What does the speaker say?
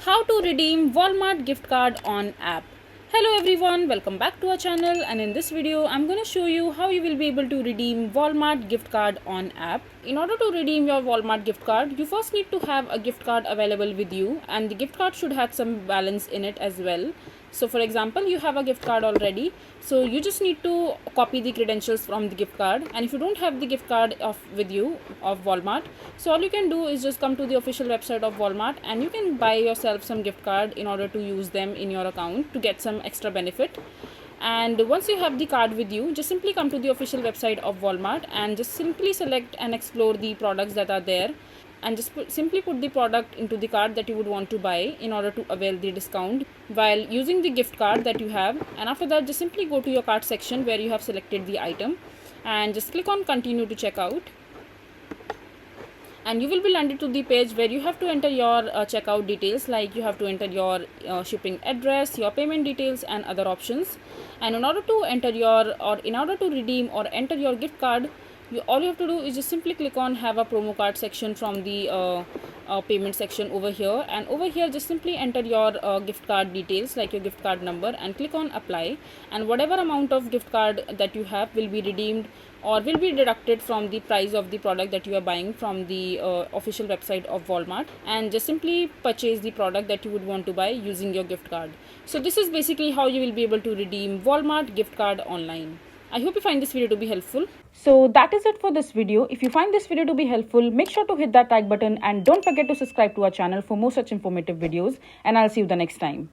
How to redeem Walmart gift card on app. Hello everyone, welcome back to our channel, and in this video I'm going to show you how you will be able to redeem Walmart gift card on app. In order to redeem your Walmart gift card, you first need to have a gift card available with you, and the gift card should have some balance in it as well. So for example, you have a gift card already, so you just need to copy the credentials from the gift card. And if you don't have the gift card with you of Walmart, so all you can do is just come to the official website of Walmart and you can buy yourself some gift card in order to use them in your account to get some extra benefit. And once you have the card with you, just simply come to the official website of Walmart and just simply select and explore the products that are there, and just simply put the product into the cart that you would want to buy in order to avail the discount while using the gift card that you have. And after that, just simply go to your cart section where you have selected the item and just click on continue to checkout, and you will be landed to the page where you have to enter your checkout details, like you have to enter your shipping address, your payment details and other options. And in order to enter in order to redeem or enter your gift card, all you have to do is just simply click on have a promo card section from the payment section over here, and over here just simply enter your gift card details, like your gift card number, and click on apply. And whatever amount of gift card that you have will be redeemed or will be deducted from the price of the product that you are buying from the official website of Walmart, and just simply purchase the product that you would want to buy using your gift card. So this is basically how you will be able to redeem Walmart gift card online. I hope you find this video to be helpful. So that is it for this video. If you find this video to be helpful, make sure to hit that like button and don't forget to subscribe to our channel for more such informative videos, and I'll see you the next time.